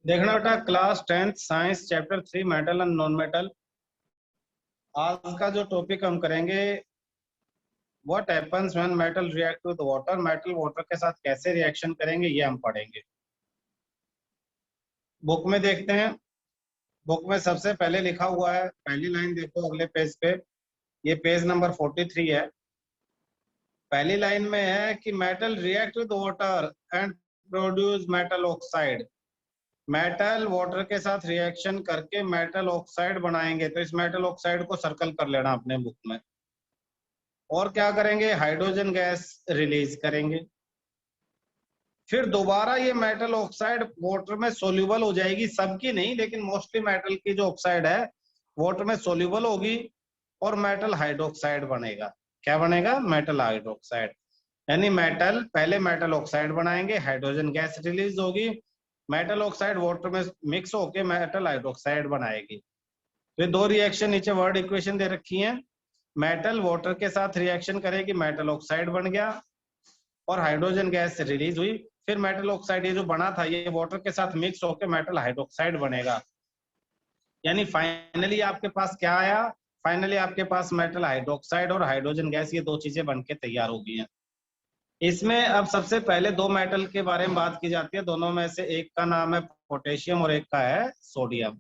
देखना बेटा, class 10th science chapter 3 metal and non metal. आज का जो टॉपिक हम करेंगे, what happens when metal react with water. Metal water के साथ कैसे रिएक्शन करेंगे ये हम पढ़ेंगे। बुक में देखते हैं। बुक में सबसे पहले लिखा हुआ है, पहली लाइन देखो अगले पेज पे। ये पेज नंबर 43 है। पहली लाइन में है कि metal react with water and produce metal oxide. Metal water के साथ रिएक्शन करके मेटल ऑक्साइड बनाएंगे। तो इस मेटल ऑक्साइड को सर्कल कर लेना अपने बुक में। और क्या करेंगे? हाइड्रोजन गैस रिलीज करेंगे। फिर दोबारा ये मेटल ऑक्साइड वाटर में सोल्यूबल हो जाएगी, सबकी नहीं लेकिन मोस्टली मेटल की जो ऑक्साइड है वाटर में सोल्यूबल होगी और मेटल हाइड्रोक्साइड बनेगा। क्या बनेगा? Metal hydroxide. यानी मेटल पहले मेटल ऑक्साइड बनाएंगे, हाइड्रोजन गैस रिलीज होगी, मेटल ऑक्साइड वाटर में मिक्स होकर मेटल हाइड्रोक्साइड बनाएगी। तो दो रिएक्शन नीचे वर्ड इक्वेशन दे रखी है। मेटल वाटर के साथ रिएक्शन करेगी, मेटल ऑक्साइड बन गया और हाइड्रोजन गैस रिलीज हुई। फिर मेटल ऑक्साइड ये जो बना था ये वाटर के साथ मिक्स होकर मेटल हाइड्रोक्साइड बनेगा। यानी फाइनली आपके पास क्या आया? फाइनली आपके पास मेटल हाइड्रोक्साइड और हाइड्रोजन गैस, ये दो चीजें बनके तैयार हो गई हैं। इसमें अब सबसे पहले दो मेटल के बारे में बात की जाती है। दोनों में से एक का नाम है पोटेशियम और एक का है सोडियम।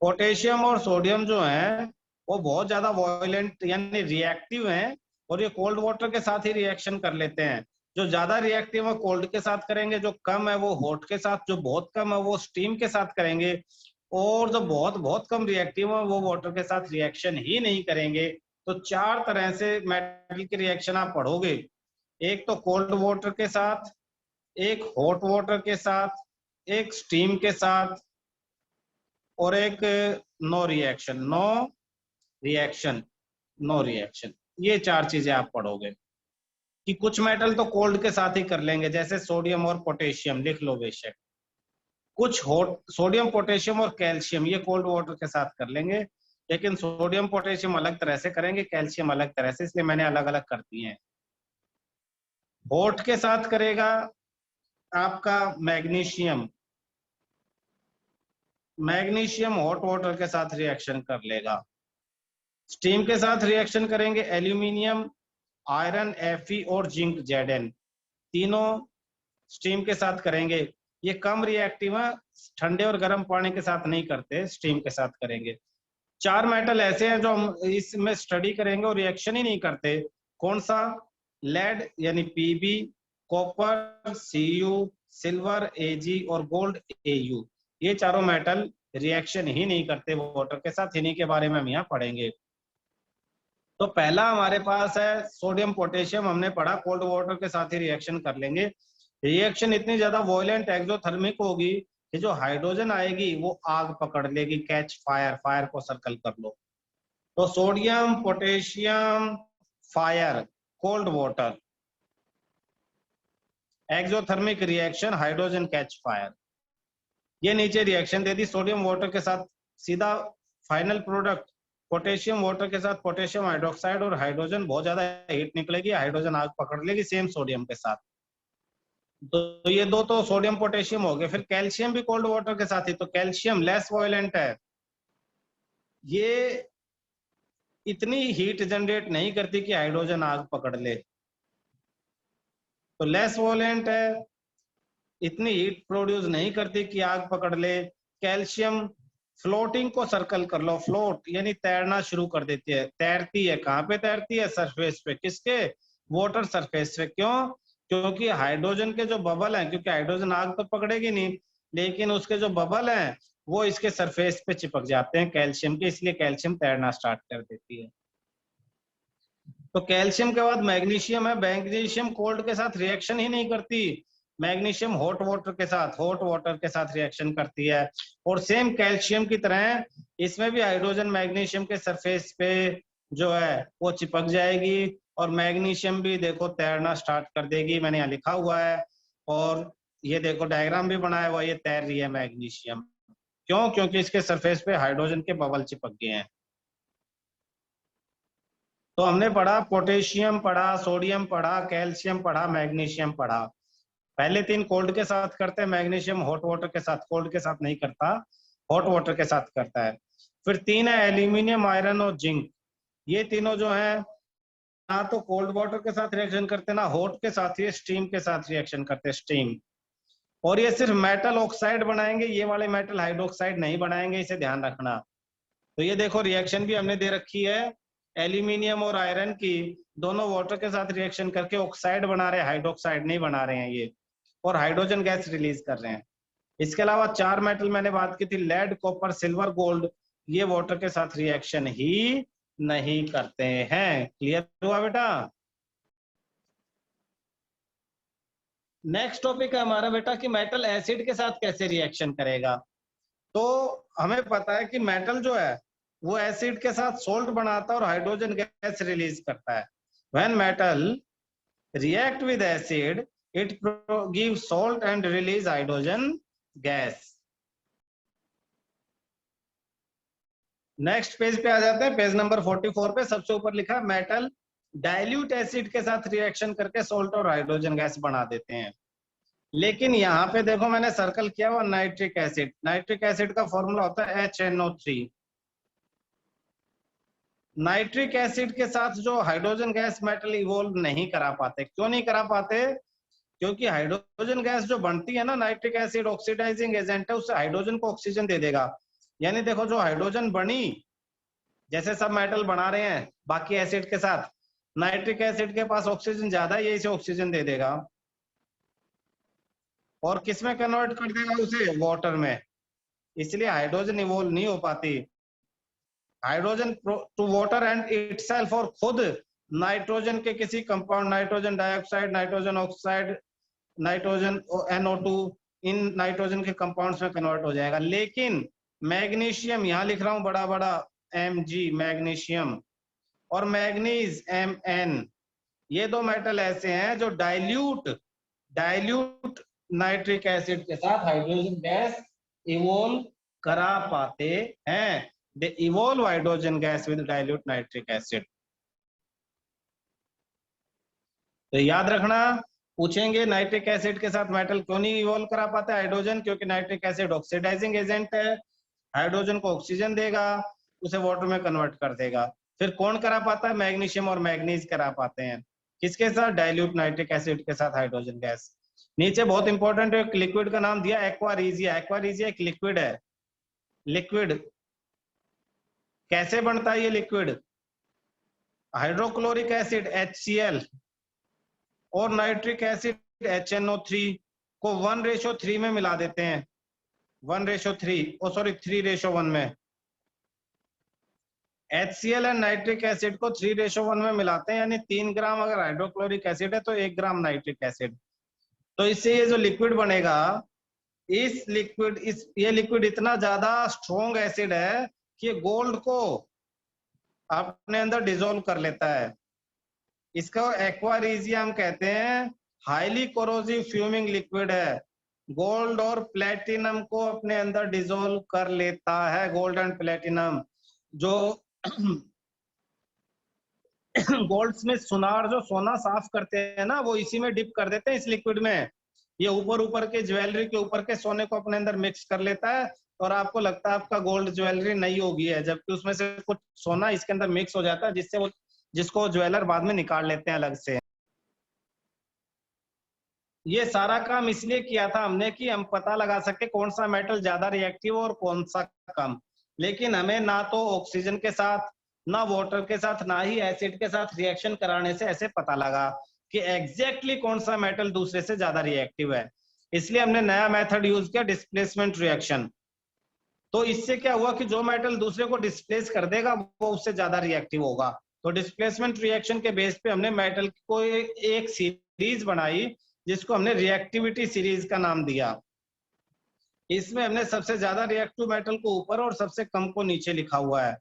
पोटेशियम और सोडियम जो है वो बहुत ज्यादा वॉयलेंट यानी रिएक्टिव हैं और ये कोल्ड वाटर के साथ ही रिएक्शन कर लेते हैं। जो ज्यादा रिएक्टिव है कोल्ड के साथ करेंगे, जो कम है वो हॉट के साथ, जो बहुत कम है वो स्टीम के साथ करेंगे, और जो बहुत बहुत कम रिएक्टिव है वो वाटर के साथ रिएक्शन ही नहीं करेंगे। तो चार तरह से मेटल की रिएक्शन आप पढ़ोगे। एक तो कोल्ड वाटर के साथ, एक हॉट वाटर के साथ, एक स्टीम के साथ, और एक नो रिएक्शन। No reaction. ये चार चीजें आप पढ़ोगे कि कुछ मेटल तो कोल्ड के साथ ही कर लेंगे, जैसे सोडियम और पोटेशियम लिख लो बेशक। कुछ हॉट, सोडियम पोटेशियम और कैल्शियम, ये कोल्ड वाटर के साथ कर लेंगे, लेकिन सोडियम पोटेशियम अलग तरह से करेंगे, कैल्शियम अलग तरह से, इसलिए मैंने अलग अलग कर दिए हैं। हॉट के साथ करेगा आपका मैग्नीशियम। मैग्नीशियम हॉट वाटर के साथ रिएक्शन कर लेगा। स्टीम के साथ रिएक्शन करेंगे एल्यूमिनियम, आयरन Fe और जिंक Zn। तीनों स्टीम के साथ करेंगे। ये कम रिएक्टिव है, ठंडे और गर्म पानी के साथ नहीं करते, स्टीम के साथ करेंगे। चार मेटल ऐसे हैं जो हम इसमें स्टडी करेंगे और रिएक्शन ही नहीं करते। कौन सा? लेड यानी Pb, copper Cu, silver Ag और गोल्ड Au। ये चारों मेटल रिएक्शन ही नहीं करते वाटर के साथ, इन्हीं के बारे में हम यहाँ पढ़ेंगे। तो पहला हमारे पास है सोडियम पोटेशियम, हमने पढ़ा कोल्ड वाटर के साथ ही रिएक्शन कर लेंगे। रिएक्शन इतनी ज्यादा वॉयलेंट एक्सोथर्मिक होगी कि जो हाइड्रोजन आएगी वो आग पकड़ लेगी, कैच फायर। फायर को सर्कल कर लो। तो sodium potassium fire, cold water, exothermic reaction, hydrogen catch fire. ये नीचे रिएक्शन दे दी सोडियम वाटर के साथ, सीधा फाइनल प्रोडक्ट पोटेशियम वाटर के साथ पोटेशियम हाइड्रोक्साइड, और हाइड्रोजन बहुत ज्यादा हीट निकलेगी, हाइड्रोजन आग पकड़ लेगी सेम सोडियम के साथ। तो ये दो तो सोडियम पोटेशियम हो गए। फिर कैल्शियम भी कोल्ड वाटर के साथ ही, तो कैल्शियम लेस वॉयलेंट है, ये इतनी हीट जनरेट नहीं करती कि हाइड्रोजन आग पकड़ ले, तो लेस वॉयलेंट है, इतनी हीट प्रोड्यूस नहीं करती कि आग पकड़ ले। कैल्शियम फ्लोटिंग को सर्कल कर लो, फ्लोट यानी तैरना शुरू कर देती है। तैरती है, कहाँ पे तैरती है? सरफेस पे। किसके? वाटर सरफेस पे। क्यों? क्योंकि हाइड्रोजन के जो बबल हैं, क्योंकि हाइड्रोजन आग तो पकड़ेगी नहीं, लेकिन उसके जो बबल हैं वो इसके सरफेस पे चिपक जाते हैं कैल्शियम के, इसलिए कैल्शियम तैरना स्टार्ट कर देती है। तो कैल्शियम के बाद मैग्नीशियम है। मैग्नीशियम कोल्ड के साथ रिएक्शन ही नहीं करती, मैग्नीशियम हॉट वाटर के साथ रिएक्शन करती है। और सेम कैल्शियम की तरह इसमें भी हाइड्रोजन मैग्नीशियम के सरफेस पे जो है वो चिपक जाएगी, और मैग्नीशियम भी देखो तैरना स्टार्ट कर देगी, मैंने यहाँ लिखा हुआ है। और ये देखो डायग्राम भी बनाया हुआ, ये तैर रही है मैग्नीशियम। क्यों? क्योंकि इसके सरफेस पे हाइड्रोजन के बबल चिपक गए हैं। तो हमने पढ़ा पोटेशियम, पढ़ा सोडियम, पढ़ा कैल्शियम, पढ़ा मैग्नीशियम, पढ़ा। पहले 3 कोल्ड के साथ करते हैं, मैग्नीशियम हॉट वाटर के साथ, कोल्ड के साथ नहीं करता, हॉट वाटर के साथ करता है। फिर 3 है एल्यूमिनियम, आयरन और जिंक। ये तीनों जो है ना तो कोल्ड वाटर के साथ रिएक्शन करते ना हॉट के साथ, ये स्टीम के साथ रिएक्शन करते, स्टीम। और ये सिर्फ मेटल ऑक्साइड बनाएंगे, ये वाले मेटल हाइड्रोक्साइड नहीं बनाएंगे, इसे ध्यान रखना। तो ये देखो रिएक्शन भी हमने दे रखी है, एल्यूमिनियम और आयरन की दोनों वाटर के साथ रिएक्शन करके ऑक्साइड बना रहे हैं, हाइड्रोक्साइड नहीं बना रहे हैं ये, और हाइड्रोजन गैस रिलीज कर रहे हैं। इसके अलावा 4 मेटल मैंने बात की थी, लेड, कॉपर, सिल्वर, गोल्ड, ये वाटर के साथ रिएक्शन ही नहीं करते हैं। क्लियर हुआ बेटा? नेक्स्ट टॉपिक है हमारा बेटा कि मेटल एसिड के साथ कैसे रिएक्शन करेगा। तो हमें पता है कि मेटल जो है वो एसिड के साथ सोल्ट बनाता है और हाइड्रोजन गैस रिलीज करता है। When metal react with acid it give salt and release hydrogen gas. Next page पे आ जाते हैं, पेज नंबर 44 पे सबसे ऊपर लिखा है मेटल डाइल्यूट एसिड के साथ रिएक्शन करके सोल्ट और हाइड्रोजन गैस बना देते हैं। लेकिन यहाँ पे देखो मैंने सर्कल किया हुआ नाइट्रिक एसिड, नाइट्रिक एसिड का फॉर्मूला होता है HNO3। नाइट्रिक एसिड के साथ जो हाइड्रोजन गैस मेटल इवोल्व नहीं करा पाते। क्यों नहीं करा पाते? क्योंकि हाइड्रोजन गैस जो बनती है ना, नाइट्रिक एसिड ऑक्सीडाइजिंग एजेंट है, उससे हाइड्रोजन को ऑक्सीजन दे देगा। यानी देखो जो हाइड्रोजन बनी, जैसे सब मेटल बना रहे हैं बाकी एसिड के साथ, नाइट्रिक एसिड के पास ऑक्सीजन ज्यादा है, ये इसे ऑक्सीजन दे देगा और किस में कन्वर्ट कर देगा उसे? वाटर में। इसलिए हाइड्रोजन इवोल्व नहीं हो पाती। Hydrogen to water and itself, और खुद नाइट्रोजन के किसी compound, nitrogen dioxide, nitrogen oxide, nitrogen NO2, इन नाइट्रोजन के कंपाउंड्स में कन्वर्ट हो जाएगा। लेकिन मैग्नीशियम, यहां लिख रहा हूं बड़ा बड़ा Mg, मैग्नीशियम, और मैग्नीज Mn, ये दो मेटल ऐसे हैं जो डाइल्यूट नाइट्रिक एसिड के साथ हाइड्रोजन गैस इवोल्व करा पाते हैं। They evolve hydrogen gas with dilute nitric acid. तो याद रखना, पूछेंगे नाइट्रिक एसिड के साथ मेटल क्यों नहीं इवोल्व करा पाते हाइड्रोजन? क्योंकि नाइट्रिक एसिड ऑक्सीडाइजिंग एजेंट है, हाइड्रोजन को ऑक्सीजन देगा, उसे वाटर में कन्वर्ट कर देगा। फिर कौन करा पाता है? मैग्नीशियम और मैग्नीज करा पाते हैं। किसके साथ? डाइल्यूट नाइट्रिक एसिड के साथ हाइड्रोजन गैस। नीचे बहुत इंपॉर्टेंट एक लिक्विड का नाम दिया, एक्वारीजिया। एक्वारीजिया एक लिक्विड है। लिक्विड कैसे बनता है ये लिक्विड? हाइड्रोक्लोरिक एसिड HCl और नाइट्रिक एसिड HNO3 को 1:3 में मिला देते हैं। 3:1 में। HCl एंड नाइट्रिक एसिड को 3:1 में मिलाते हैं, यानी 3 ग्राम अगर हाइड्रोक्लोरिक एसिड है तो 1 ग्राम नाइट्रिक एसिड। तो इससे ये जो लिक्विड बनेगा, ये लिक्विड इतना ज्यादा स्ट्रॉन्ग एसिड है कि गोल्ड को अपने अंदर डिसॉल्व कर लेता है। इसको एक्वारीजिया हम कहते हैं। हाईली कोरोसिव फ्यूमिंग लिक्विड है, गोल्ड और प्लेटिनम को अपने अंदर डिसॉल्व कर लेता है। गोल्ड एंड प्लेटिनम जो गोल्डस्मिथ सुनार जो सोना साफ करते हैं ना, वो इसी में डिप कर देते हैं इस लिक्विड में। ये ऊपर के ज्वेलरी के ऊपर के सोने को अपने अंदर मिक्स कर लेता है और आपको लगता है आपका गोल्ड ज्वेलरी नई हो गई है, जबकि उसमें से कुछ सोना इसके अंदर मिक्स हो जाता है, जिसको ज्वेलर बाद में निकाल लेते हैं अलग से। ये सारा काम इसलिए किया था हमने कि हम पता लगा सके कौन सा मेटल ज्यादा रिएक्टिव और कौन सा कम। लेकिन हमें ना तो ऑक्सीजन के साथ, ना वाटर के साथ, ना ही एसिड के साथ रिएक्शन कराने से ऐसे पता लगा कि एग्जैक्टली कौन सा मेटल दूसरे से ज्यादा रिएक्टिव है। इसलिए हमने नया मेथड यूज किया, डिस्प्लेसमेंट रिएक्शन। तो इससे क्या हुआ कि जो मेटल दूसरे को डिस्प्लेस कर देगा वो उससे ज्यादा रिएक्टिव होगा। तो डिस्प्लेसमेंट रिएक्शन के बेस पे हमने मेटल को एक सीरीज बनाई जिसको हमने रिएक्टिविटी सीरीज का नाम दिया। इसमें हमने सबसे ज्यादा रिएक्टिव मेटल को ऊपर और सबसे कम को नीचे लिखा हुआ है।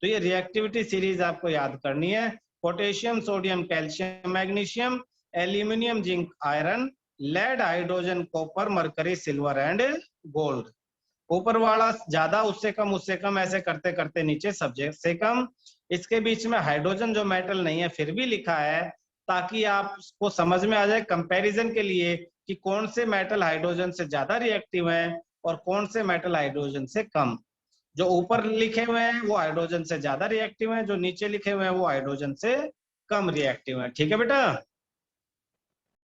तो ये रिएक्टिविटी सीरीज आपको याद करनी है। Potassium, sodium, calcium, magnesium, aluminium, zinc, iron, lead, hydrogen, copper, mercury, silver and gold. ऊपर वाला ज्यादा, उससे कम, ऐसे करते करते नीचे सब्जेक्ट से कम। इसके बीच में हाइड्रोजन जो मेटल नहीं है फिर भी लिखा है ताकि आपको समझ में आ जाए कंपैरिजन के लिए कि कौन से मेटल हाइड्रोजन से ज्यादा रिएक्टिव हैं और कौन से मेटल हाइड्रोजन से कम। जो ऊपर लिखे हुए हैं वो हाइड्रोजन से ज्यादा रिएक्टिव हैं, जो नीचे लिखे हुए हैं वो हाइड्रोजन से कम रिएक्टिव हैं। ठीक है बेटा।